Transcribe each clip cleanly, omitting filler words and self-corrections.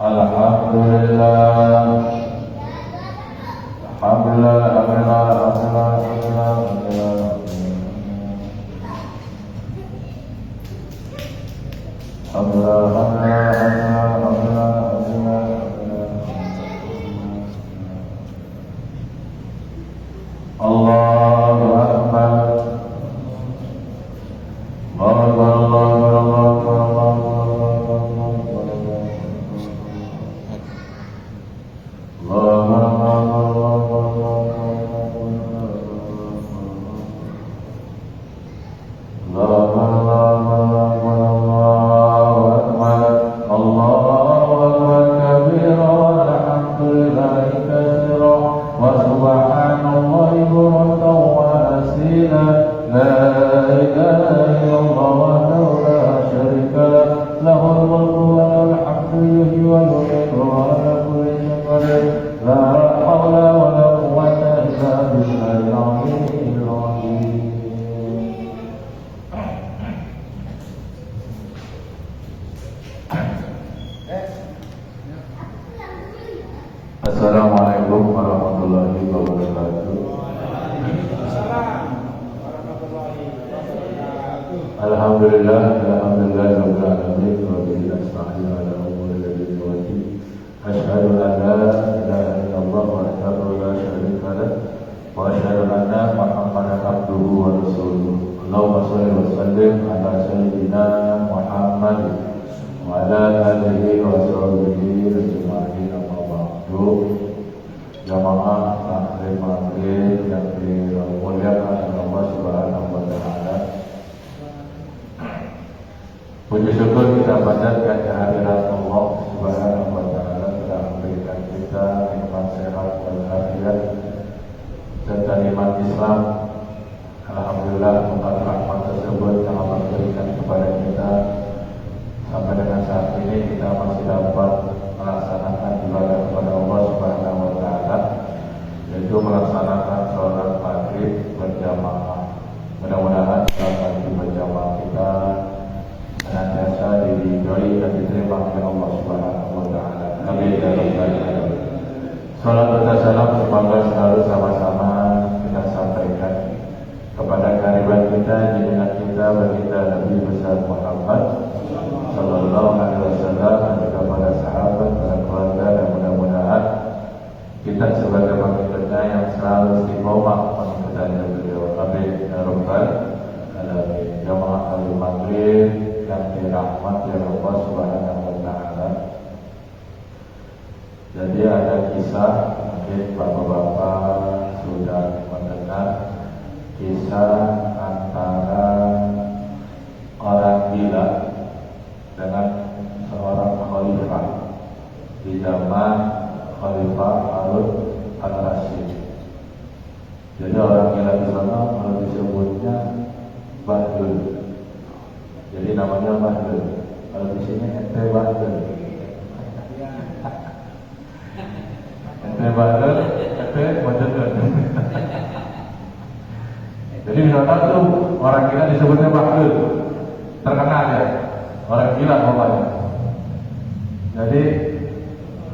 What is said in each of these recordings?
Alhamdulillah. Alhamdulillah, alhamdulillah, alhamdulillah, alhamdulillah. Alhamdulillah, alhamdulillah, alhamdulillah, alhamdulillah. Allahu Akbar. Allahu Akbar, Allahu Akbar, Assalamualaikum warahmatullahi wabarakatuh. Alhamdulillah, alhamdulillah, rabbil alamin, rabbil asma'i ala umuri al-dini. Asyhadu an la ilaha illallah wahdahu la syarika lah wa asyhadu anna Muhammadan abduhu wa rasuluh. Allahumma shalli wa sallim ala sayyidina Muhammad wa ala alihi wa sahbihi ajma'in. Jamaah taklim maghrib yang dimuliakan Allah Subhanahu wa Ta'ala. Puji syukur kita panjatkan kehadirat Allah Subhanahu wa Ta'ala telah memberikan kita nikmat sehat walafiat serta nikmat Islam. Alhamdulillah, nikmat rahmat tersebut yang Allah berikan kepada kita sampai dengan saat ini kita masih dapat melaksanakan ibadah kepada Allah Subhanahu wa Ta'ala, yaitu melaksanakan sholat maghrib berjamaah. Mudah-mudahan sholat maghrib berjamaah kita senantiasa diridhoi dan diterima oleh Allah Subhanahu wa Ta'ala. Amin ya rabbal alamin. Sholat bersalam semoga selalu sama-sama kita sampaikan kepada karibat kita, junjungan kita, baginda Nabi besar Muhammad Sallallahu Alaihi Wasallam, dan juga para sahabat, para keluarga, dan mudah-mudahan kita sebagai pengikutnya yang selalu istiqomah mengikutnya beliau. Amin ya rabbal alamin. Jamaah al maghrib yang dirahmati Allah Subhanahu wa Ta'ala. Jadi ada kisah, mungkin bapak-bapak sudah mendengar kisah antara orang gila dengan seorang khalifah di zaman Khalifah Harun al-Rasyid. Jadi orang gila di sana kalau disebutnya Bahdul. Jadi namanya Bahdul. Kalau di sini ente Bahdul. Ente Bahdul, ente Bahdul. Jadi di sana tuh orang gila disebutnya Bahdul. Terkenal ya. Orang gila pokoknya. Jadi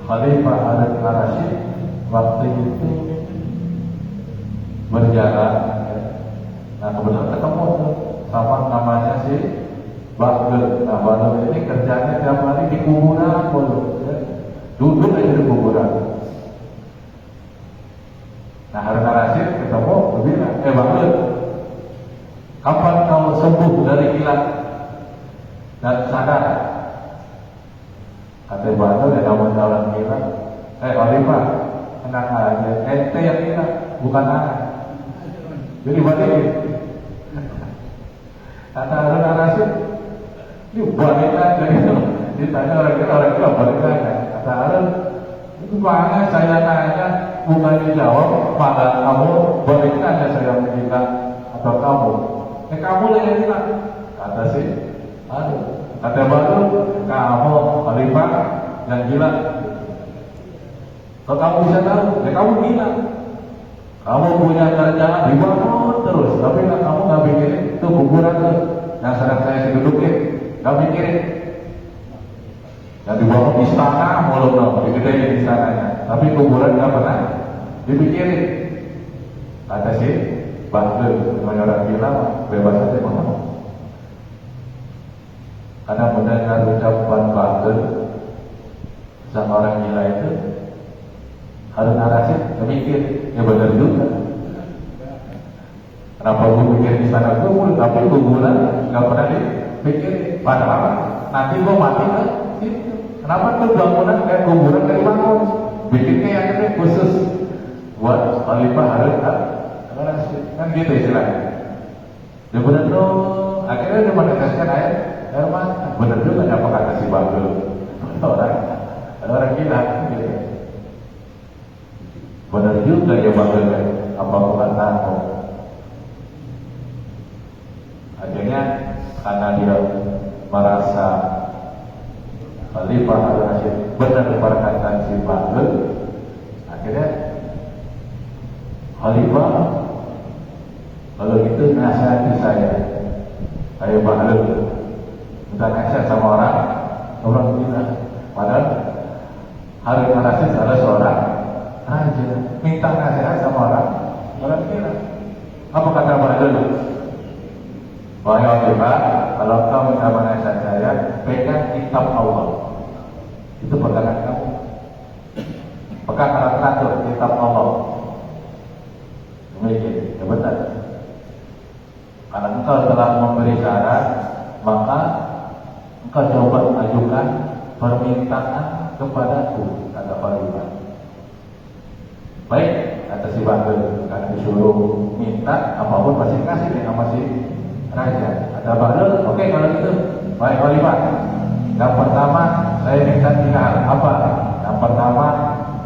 Khalifah Harun al-Rasyid waktu itu berjalan, nah kebetulan ketemu sama namanya si Bahdul. Nah Bahdul ini kerjanya tiap hari di kuburan mulu, duduk aja di kuburan. Nah Harun al-Rasyid ketemu, bilang, Bahdul, kapan kau sembuh dari gila dan sadar? Kata Bahdul, yang namanya orang gila, Khalifah, tenang aja, ente yang gila, bukan anak. Jadi balik. Kata Harun al-Rasyid, ini balik aja gitu. Ditanya orang gila balik aja. Kata Harun, itu banget saya nanya, bukan dijawab, malah kamu balik aja saya menggila atau kamu. Kamu lah yang gila. Kata si Harun. Kata Bahdul, kamu Khalifah yang gila. Kalau kamu bisa tahu, kamu gila. Kamu punya kerjaan dibangun terus, tapi kamu nggak mikirin itu kuburan tuh yang sedang saya dudukin, nggak mikirin. Yang dibawa ke istana mulu dong, digedein istananya. Tapi kuburan nggak pernah dipikirin. Kata si Bahlul, orang gila bebas aja mau. Karena mendengar ucapan Bahlul, sang orang gila itu Harun Ar-Rasyid mikir, ya benar juga. Kenapa gue mikir di sana kubur, tapi kuburan nggak pernah dipikir. Padahal nanti gue mati kan? Kenapa tuh bangunan kayak kuburan kayak bangun? Bikin kayak gede khusus buat Khalifah Harun Ar-Rasyid, kan gitu istilahnya. Dia benar tuh, akhirnya dia meneteskan air mata. Benar juga apa kata si Bahlul. Ada orang gila, gitu. Benar juga ya Bahlul, apa bukan tahu. Akhirnya karena dia merasa Khalifah Harun-Ar-Rasyid benar perkataan si Bahlul, akhirnya Khalifah kalau gitu nasihati saya, ayo Bahlul, minta nasihat sama orang gila. Padahal Harun Ar-Rasyid adalah seorang raja, minta nasihat sama orang gila. Apa kata Bahlul? Wahai Khalifah, kalau kau minta nasihat saya, pegang kitab Allah. Itu pegangan kamu. Pegang alat satu kitab Allah. Demikian, ya benar. Karena engkau telah memberi syarat, maka engkau coba ajukan permintaan kepadaku, kata Khalifah. Baik, kata si Bahlul, karena disuruh minta apapun pasti kasih ya sama si raja. Kata Bahlul, oke kalau gitu, baik Khalifah. Yang pertama saya minta 3 hal. Apa? Yang pertama,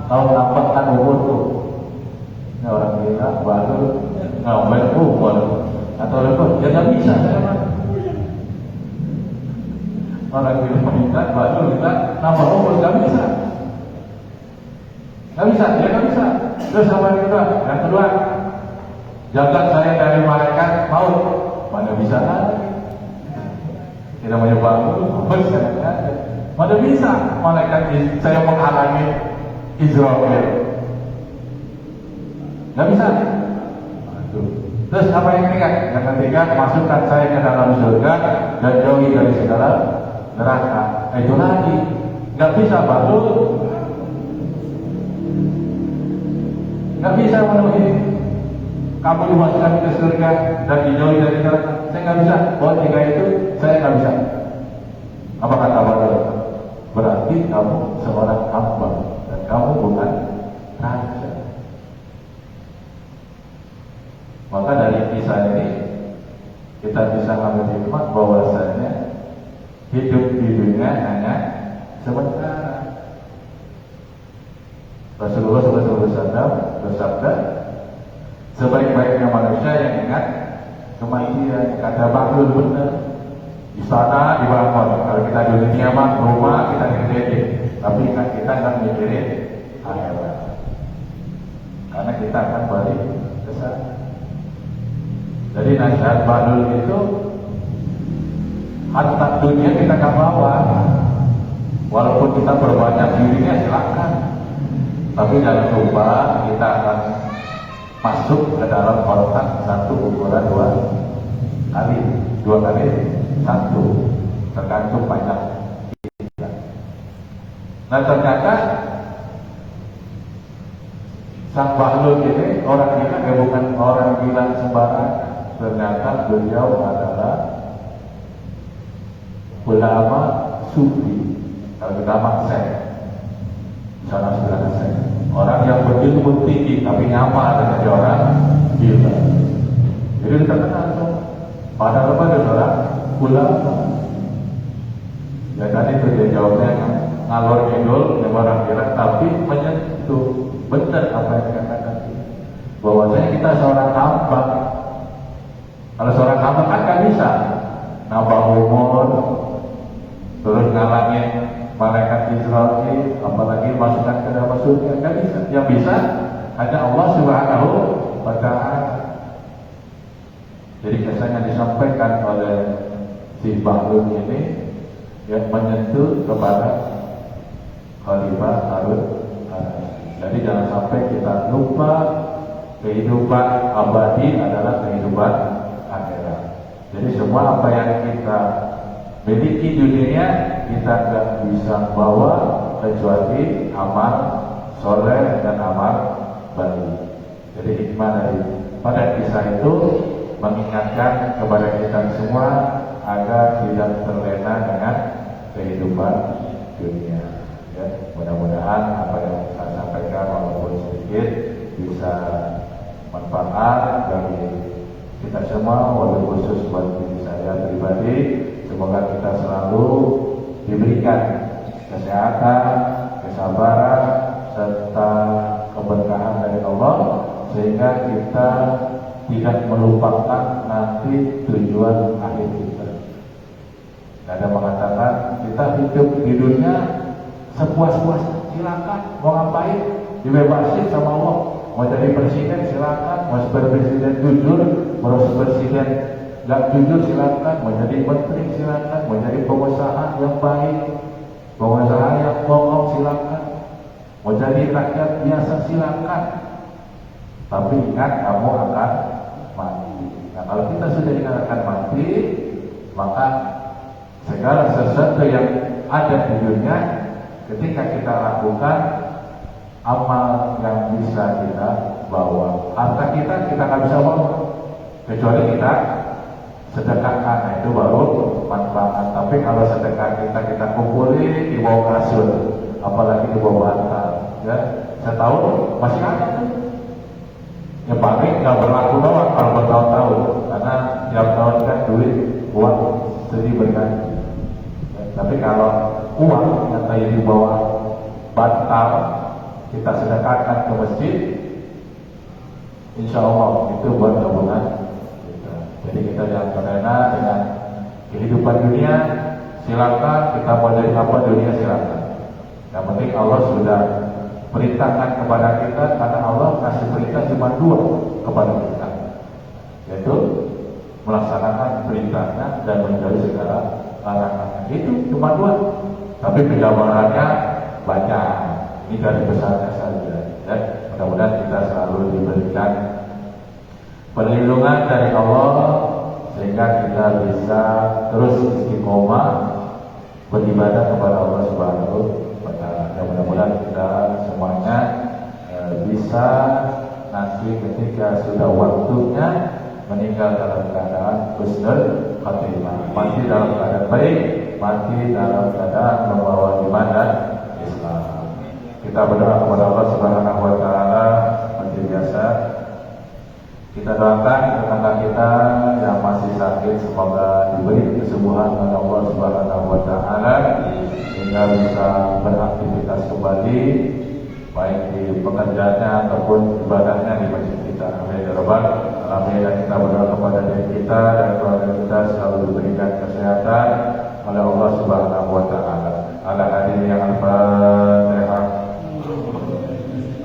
kau nampakkan umurku. Ini orang gila, Bahlul ngapain umur? Atau lepas, ya nggak bisa saya mah. Orang gila minta, Bahlul minta nambah umur, nggak bisa. Nggak bisa, ya nggak bisa. Terus apa yang kedua? Yang kedua, jaga saya dari malaikat maut. Mana bisa lagi? Tidak mau Bahlul, mana bisa malaikat saya menghalangi Israel? Nggak bisa. Terus apa yang ketiga? Yang ketiga, masukkan saya ke dalam surga dan jauhi dari segala neraka. Itu lagi, nggak bisa Bahlul, nggak bisa memenuhi. Kamu dimasukkan ke surga dan dijauhi dari neraka. Saya nggak bisa. Oh, 3 itu saya nggak bisa. Apa kata Bahlul? Berarti kamu seorang hamba dan kamu bukan raja. Maka dari kisah ini kita bisa mengambil hikmah bahwasanya hidup di dunia hanya sementara. Rasulullah SAW bersabda, sebaik-baiknya manusia yang ingat kematian. Kata Bahlul benar. Istana dibangun. Kalau kita di dunia mah rumah kita digedein, tapi kan kita akan mikirin akhirat. Karena kita akan balik ke sana. Jadi nasihat Bahlul itu harta dunia kita akan bawa. Walaupun kita berbanyak dirinya silakan, tapi jangan lupa kita akan masuk ke dalam kotak 1 ukuran 2 kali 1, tergantung panjang kita. Nah ternyata sang Bahlul ini orang gila, bukan orang gila sembarangan. Ternyata beliau adalah ulama sufi. Kalau ulama saya, misalnya saudara saya, orang yang berilmu tinggi tapi nyamar dengan orang gila. Jadi kita kenal tuh. Padahal apa dia orang ulama. Ya tadi itu dia jawabnya ngalor ngidul dengan orang gila, tapi menyentuh benar apa yang dikatakan. Bahwasanya kita seorang hamba. Kalau seorang hamba kan gak bisa nambah umur, terus ngalangin malaikat Israel, apalagi masukkan ke dalam surga, gak bisa. Yang bisa hanya Allah Subhanahu wa Ta'ala. Jadi kesannya disampaikan oleh si Bahlul ini yang menyentuh kepada khalifah Harun. Jadi jangan sampai kita lupa kehidupan abadi adalah kehidupan akhirat. Jadi semua apa yang kita miliki di dunia kita tidak bisa bawa kecuali amal soleh dan amal baik. Jadi hikmah dari pada kisah itu mengingatkan kepada kita semua agar tidak terlena dengan kehidupan dunia. Ya, mudah-mudahan apa yang saya sampaikan walaupun sedikit bisa manfaat bagi kita semua, walaupun khusus buat diri saya pribadi. Semoga kita selalu diberikan kesehatan, kesabaran, serta keberkahan dari Allah, sehingga kita tidak melupakan nanti tujuan akhir kita. Ada mengatakan kita hidup di dunia sepuas-puasnya, silakan mau ngapain, dibebasin sama Allah. Mau jadi presiden silakan, mau sebagai presiden jujur, mau presiden gak jujur silakan, mau jadi menteri silakan, mau jadi pengusaha yang baik, pengusaha yang bohong silakan, mau jadi rakyat biasa silakan. Tapi ingat kamu akan mati. Nah kalau kita sudah ingat akan mati, maka segala sesuatu yang ada di dunia ketika kita lakukan amal yang bisa kita bawa. Harta kita nggak bisa bawa kecuali kita sedekahkan, nah itu baru manfaat. Tapi kalau sedekah kita kumpulin di bawah kasur, apalagi di bawah bantal, ya setahun masih ada tuh. Ya paling nggak berlaku doang kalau bertahun-tahun, karena tiap tahun kan duit uang sedih berganti. Ya, tapi kalau uang yang tadi di bawah bantal kita sedekahkan ke masjid, insya Allah itu buat tabungan kita. Jadi kita jangan terlena dengan kehidupan dunia. Silakan kita mau jadi apa dunia silakan. Yang penting Allah sudah perintahkan kepada kita, karena Allah kasih perintah cuma dua kepada kita, yaitu melaksanakan perintahnya dan menjauhi segala larangannya. Itu cuma dua, tapi penjabarannya banyak. Ini dari besarnya saja. Ya, mudah-mudahan kita selalu diberikan perlindungan dari Allah sehingga kita bisa terus istiqomah beribadah kepada Allah Subhanahu wa Ta'ala. Dan mudah-mudahan kita semuanya bisa nanti ketika sudah waktunya meninggal dalam keadaan husnul khatimah, mati dalam keadaan baik, mati dalam keadaan membawa iman dan Islam. Kita berdoa kepada Allah Subhanahu wa Ta'ala seperti biasa. Kita doakan tetangga kita yang masih sakit, semoga diberi kesembuhan oleh Allah Subhanahu wa Ta'ala sehingga bisa beraktivitas kembali, baik di pekerjaannya ataupun ibadahnya di masjid kita. Amin ya rabbal alamin. Dan kita berdoa kepada diri kita dan keluarga kita selalu diberikan kesehatan oleh Allah Subhanahu wa Ta'ala. Ala hadirin yang al-Fatihah.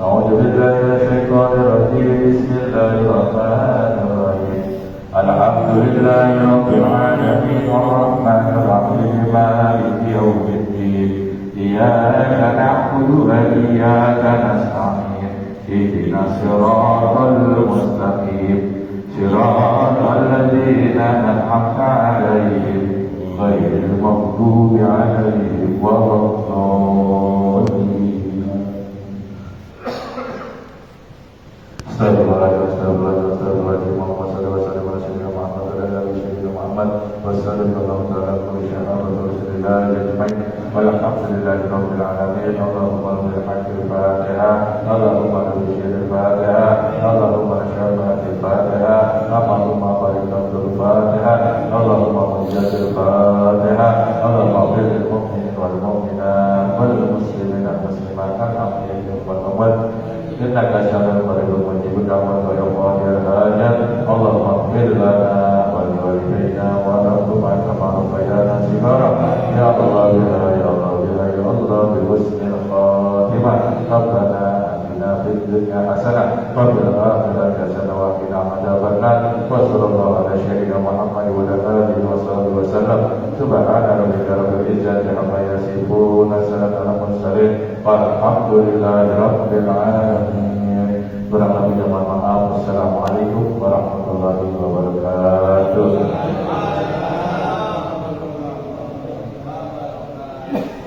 A'udzu billahi minasyaitonir rajim. Bismillahirrahmanirrahim. Alhamdulillahi rabbil alamin arrahmanir rahim maliki yaumiddin. Iyyaka na'budu wa iyyaka nasta'in. Ihdinas siratal mustaqim. Siratal ladzina an'amta 'alaihim ghairil maghdubi 'alaihim waladdallin. Astagfirullahaladzim. Muhammad sallallahu alaihi wasallam. Muhammad sallallahu alaihi wasallam. Walhamdulillahi rabbil alamin. Allahumma bil haqqil fatihah. Allahumma bil syiril fatihah. Allahumma syafa'atil fatihah. Allahumma barik bil fatihah. Allahumma mujadil fatihah. Allahumma bil mu'minin wal mu'minat wal muslimin wal muslimat al-ahya'i wal amwat. Innaka sami'un qaribun mujibud da'wat wa ya qadil hajat. Allahumma ighfir lana wa li walidayna wa lahum kama rabbayana shighara. Ya Allah ya Allah ya Allah bi husnil khatimah. Rabbana atina fid dunya hasanah wa fil akhirati hasanah wa qina adzabannar. Wa sallallahu ala sayyidina Muhammad wa ala alihi wa sahbihi wa sallam. Subhana rabbika rabbil izzati amma yasifun. Assalamu alaikum. Walhamdulillahirabbil alamin. Kurang lebihnya mohon maaf. Wassalamualaikum warahmatullahi wabarakatuh.